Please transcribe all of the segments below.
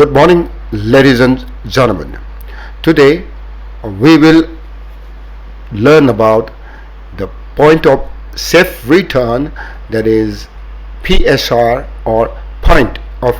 Good morning, ladies and gentlemen. Today we will learn about the point of safe return, that is PSR, or point of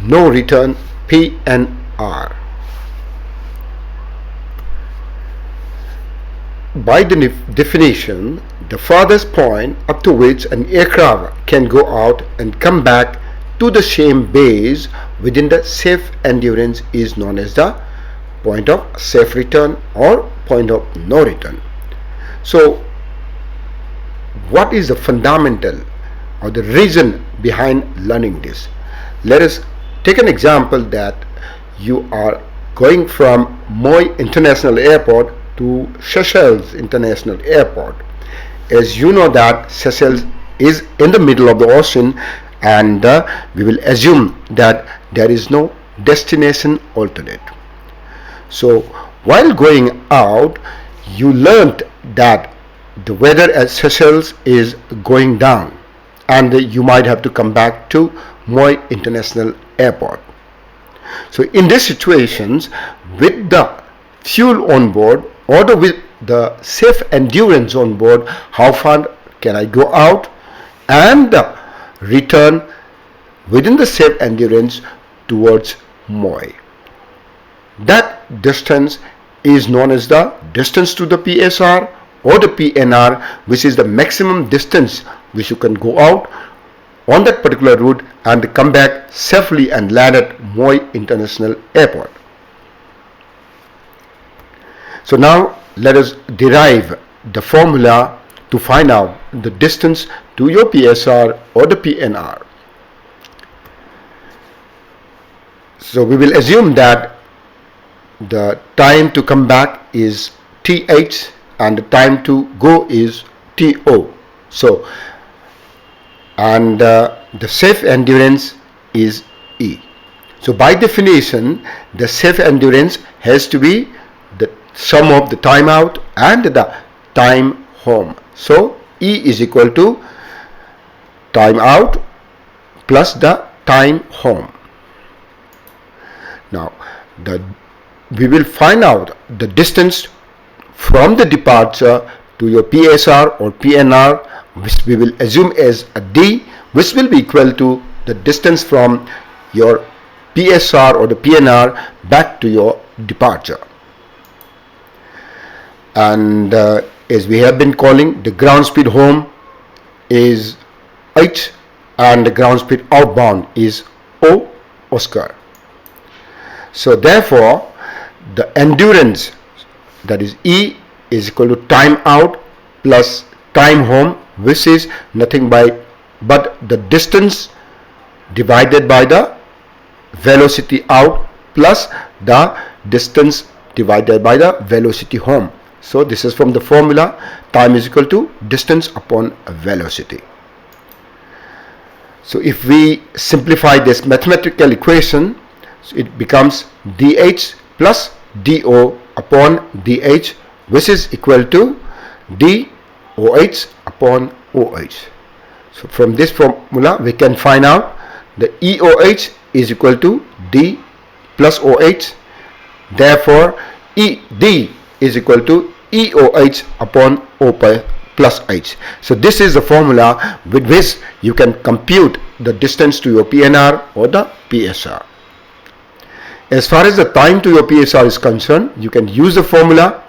no return, PNR. By the definition, the farthest point up to which an aircraft can go out and come back to the same base within the safe endurance is known as the point of safe return or point of no return. So what is the fundamental or the reason behind learning this? Let us take an example that you are going from Moi International Airport to Seychelles International Airport. As you know that Seychelles is in the middle of the ocean, and we will assume that there is no destination alternate. So while going out, you learned that the weather at Seychelles is going down and you might have to come back to Moi International Airport. So in these situations, with the fuel on board or with the safe endurance on board, how far can I go out and return within the safe endurance towards Moi? That distance is known as the distance to the PSR or the PNR, which is the maximum distance which you can go out on that particular route and come back safely and land at Moi International Airport. So now let us derive the formula to find out the distance to your PSR or the PNR. So we will assume that the time to come back is TH and the time to go is TO. So and the safe endurance is E. So by definition, the safe endurance has to be the sum of the time out and the time home. So E is equal to time out plus the time home. Now we will find out the distance from the departure to your PSR or PNR, which we will assume as a D, which will be equal to the distance from your PSR or the PNR back to your departure. And as we have been calling, the ground speed home is H and the ground speed outbound is O Oscar. So therefore the endurance, that is E, is equal to time out plus time home, which is nothing but the distance divided by the velocity out plus the distance divided by the velocity home. So this is from the formula, time is equal to distance upon velocity. So if we simplify this mathematical equation, so it becomes dH plus dO upon dH, which is equal to dOH upon OH. So from this formula we can find out the EOH is equal to D plus OH. Therefore D is equal to EOH upon O plus H. So this is the formula with which you can compute the distance to your PNR or the PSR. As far as the time to your PSR is concerned, you can use the formula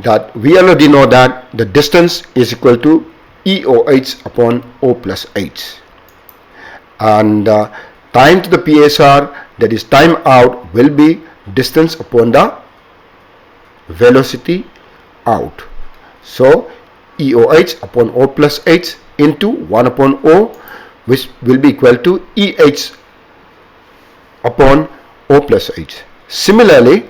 that we already know that the distance is equal to EOH upon O plus H. And time to the PSR, that is time out, will be distance upon the velocity out. So EOH upon O plus H into 1 upon O, which will be equal to EH upon O plus H. Similarly,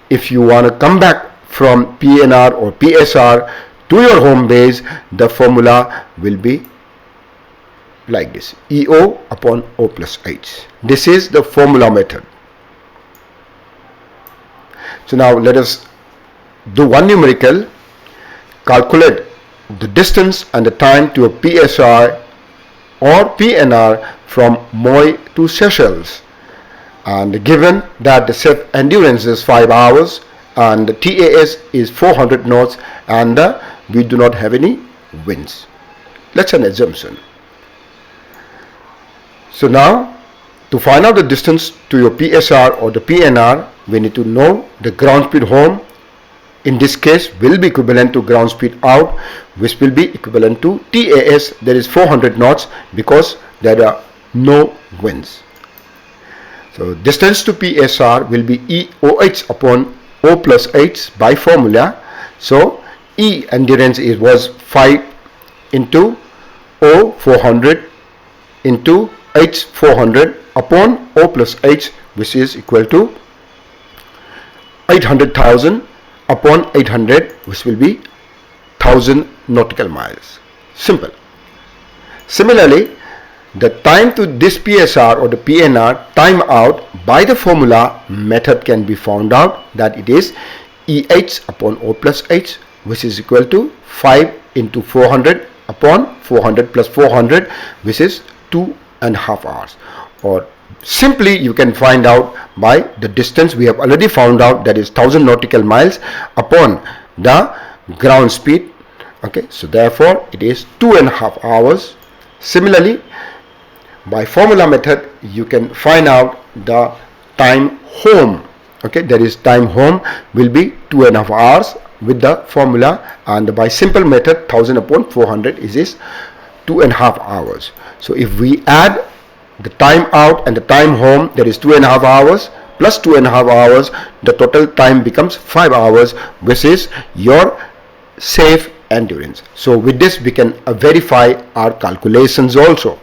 if you want to come back from PNR or PSR to your home base, the formula will be like this, EO upon O plus H. This is the formula method. So now let us do one numerical. Calculate the distance and the time to a PSR or PNR from Moi to Seychelles. And given that the safe endurance is 5 hours and the TAS is 400 knots and we do not have any winds. That's an assumption. So now, to find out the distance to your PSR or the PNR, we need to know the ground speed home. In this case, will be equivalent to ground speed out, which will be equivalent to TAS, that is 400 knots, because there are no winds. So distance to PSR will be EOH upon O plus H by formula. So E endurance was 5 into O 400 into H 400 upon O plus H, which is equal to 800,000 upon 800, which will be 1000 nautical miles. Simple. Similarly, the time to this PSR or the PNR time out by the formula method can be found out that it is EH upon O plus H, which is equal to 5 into 400 upon 400 plus 400, which is 2.5 hours. Or simply you can find out by the distance we have already found out, that is 1000 nautical miles upon the ground speed. Okay, so therefore it is 2.5 hours. Similarly, by formula method you can find out the time home. Okay, that is time home will be 2.5 hours with the formula, and by simple method 1000 upon 400 is 2.5 hours. So if we add the time out and the time home, that is 2.5 hours plus 2.5 hours, the total time becomes 5 hours, which is your safe endurance. So with this we can verify our calculations also.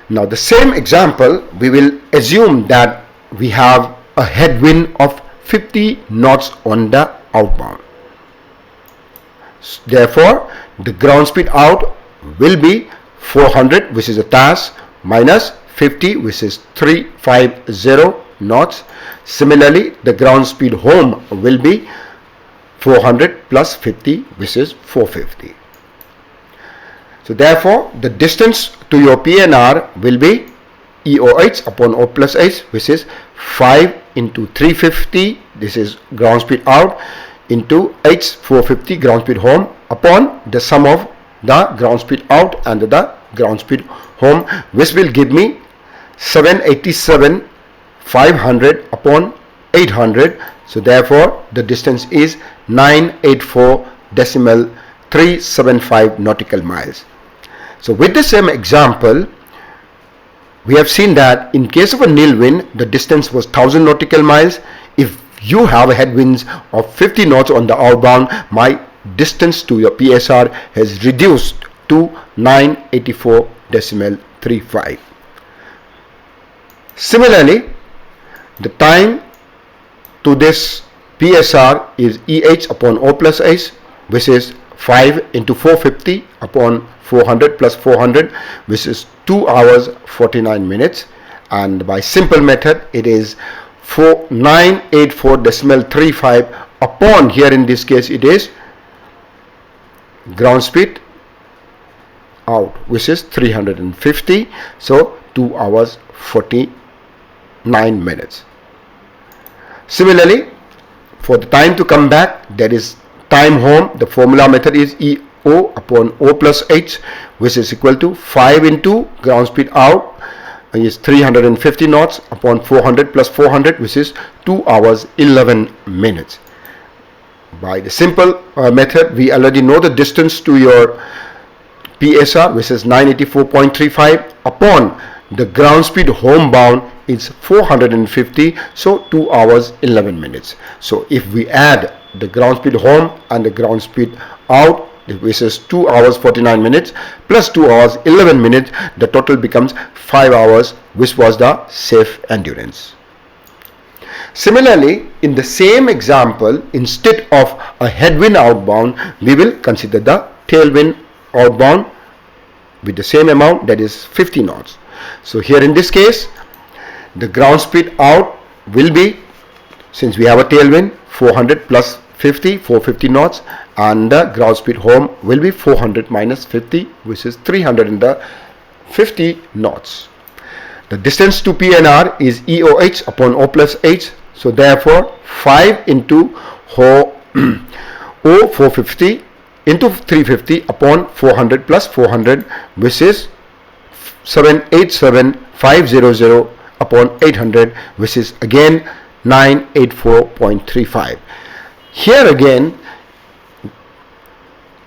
Now the same example, we will assume that we have a headwind of 50 knots on the outbound. Therefore the ground speed out will be 400, which is a TAS, minus 50, which is 350 knots. Similarly, the ground speed home will be 400 plus 50, which is 450. So therefore the distance to your PNR will be EOH upon O plus H, which is 5 into 350, this is ground speed out, into H 450 ground speed home upon the sum of the ground speed out and the ground speed home, which will give me 787 500 upon 800. So therefore the distance is 984.375 nautical miles. So with the same example, we have seen that in case of a nil wind, the distance was 1000 nautical miles. If you have headwinds of 50 knots on the outbound, my distance to your PSR has reduced to 984.35. Similarly, the time to this PSR is EH upon O plus H, which is 5 into 450 upon 400 plus 400, which is 2 hours 49 minutes, and by simple method it is 984.35 upon, here in this case it is ground speed out, which is 350, so 2 hours 49 minutes. Similarly, for the time to come back, that is time home, the formula method is EO upon O plus H, which is equal to 5 into ground speed out is 350 knots upon 400 plus 400, which is 2 hours 11 minutes. By the simple method, we already know the distance to your PSR, which is 984.35 upon the ground speed homebound is 450, so 2 hours 11 minutes. So if we add the ground speed home and the ground speed out, which is 2 hours 49 minutes plus 2 hours 11 minutes, the total becomes 5 hours, which was the safe endurance. Similarly, in the same example, instead of a headwind outbound, we will consider the tailwind outbound with the same amount, that is 50 knots. So here in this case, the ground speed out will be, since we have a tailwind, 400 plus 50, 450 knots, and the ground speed home will be 400 minus 50, which is 300 in the 50 knots. The distance to PNR is EOH upon O plus H. So therefore 5 into O 450 into 350 upon 400 plus 400, which is 787,500 upon 800, which is again 984.35. Here again,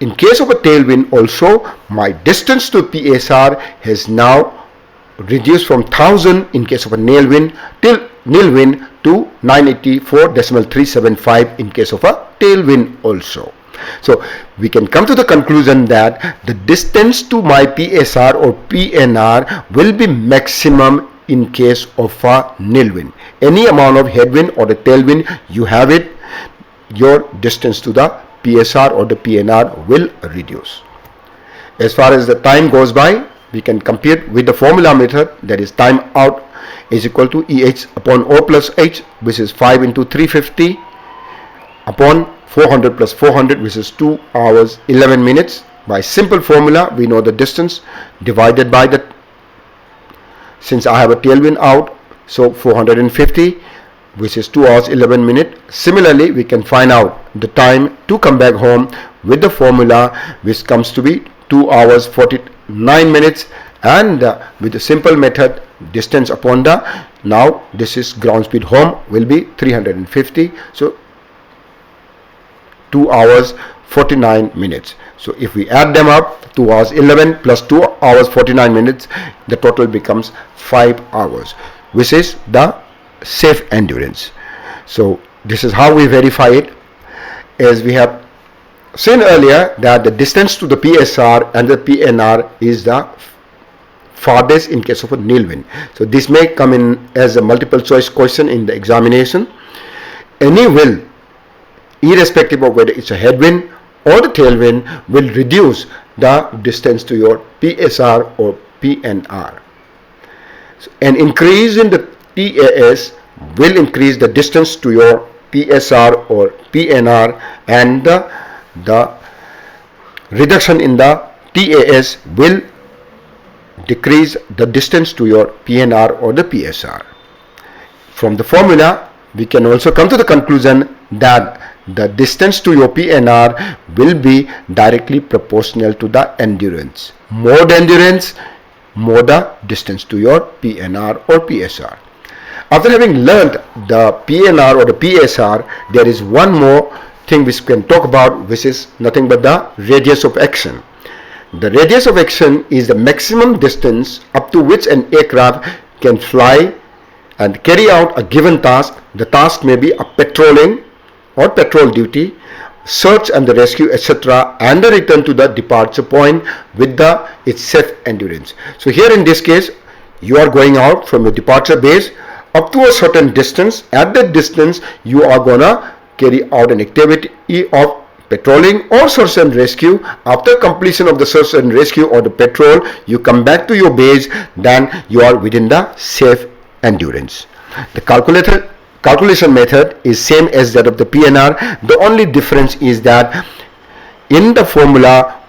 in case of a tailwind also, my distance to PSR has now reduced from 1000 in case of a nil wind to 984.375 in case of a tailwind also. So we can come to the conclusion that the distance to my PSR or PNR will be maximum in case of a nil wind. Any amount of headwind or the tailwind, you have it, your distance to the PSR or the PNR will reduce. As far as the time goes by, we can compute with the formula method, that is time out is equal to EH upon O plus H, which is 5 into 350 upon 400 plus 400, which is 2 hours 11 minutes. By simple formula, we know the distance divided by the, since I have a tailwind out, so 450, which is 2 hours 11 minutes. Similarly, we can find out the time to come back home with the formula, which comes to be 2 hours 49 minutes, and with the simple method, distance upon the, now this is ground speed home, will be 350, so 2 hours 49 minutes. So if we add them up, 2 hours 11 plus 2 hours 49 minutes, the total becomes 5 hours, which is the safe endurance. So this is how we verify it. As we have seen earlier, that the distance to the PSR and the PNR is the farthest in case of a nil wind. So this may come in as a multiple choice question in the examination. Any will, irrespective of whether it's a headwind or the tailwind, will reduce the distance to your PSR or PNR. So an increase in the TAS will increase the distance to your PSR or PNR, and the reduction in the TAS will decrease the distance to your PNR or the PSR. From the formula, we can also come to the conclusion that the distance to your PNR will be directly proportional to the endurance. More the endurance, more the distance to your PNR or PSR. After having learned the PNR or the PSR, there is one more thing which we can talk about, which is nothing but the radius of action. The radius of action is the maximum distance up to which an aircraft can fly and carry out a given task. The task may be a patrolling or patrol duty, search and the rescue, etc., and the return to the departure point with its safe endurance. So here in this case, you are going out from your departure base up to a certain distance. At that distance, you are gonna carry out an activity of patrolling or search and rescue. After completion of the search and rescue or the patrol, you come back to your base, then you are within the safe endurance. The calculation method is same as that of the PNR. The only difference is that in the formula,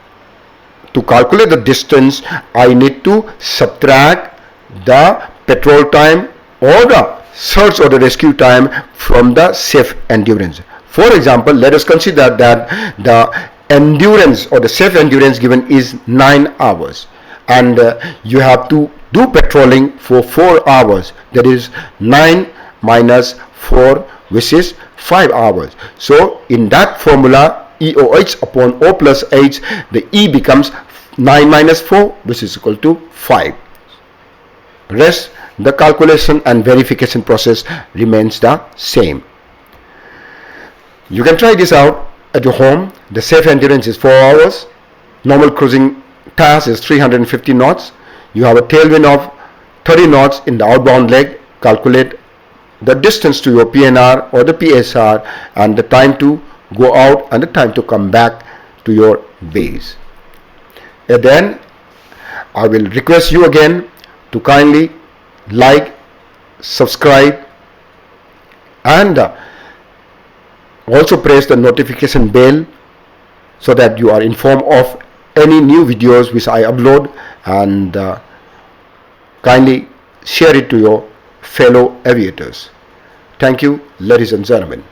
to calculate the distance, I need to subtract the patrol time or the search or the rescue time from the safe endurance. For example, let us consider that the endurance or the safe endurance given is 9 hours, and you have to do patrolling for 4 hours. That is 9 minus 4, which is 5 hours. So in that formula, EOH upon O plus H, the E becomes 9 minus 4, which is equal to 5. Rest, the calculation and verification process remains the same. You can try this out at your home. The safe endurance is 4 hours. Normal cruising task is 350 knots. You have a tailwind of 30 knots in the outbound leg. Calculate the distance to your PNR or the PSR and the time to go out and the time to come back to your base. And then I will request you again to kindly like, subscribe, and also press the notification bell so that you are informed of any new videos which I upload, and Kindly share it to your fellow aviators. Thank you, ladies and gentlemen.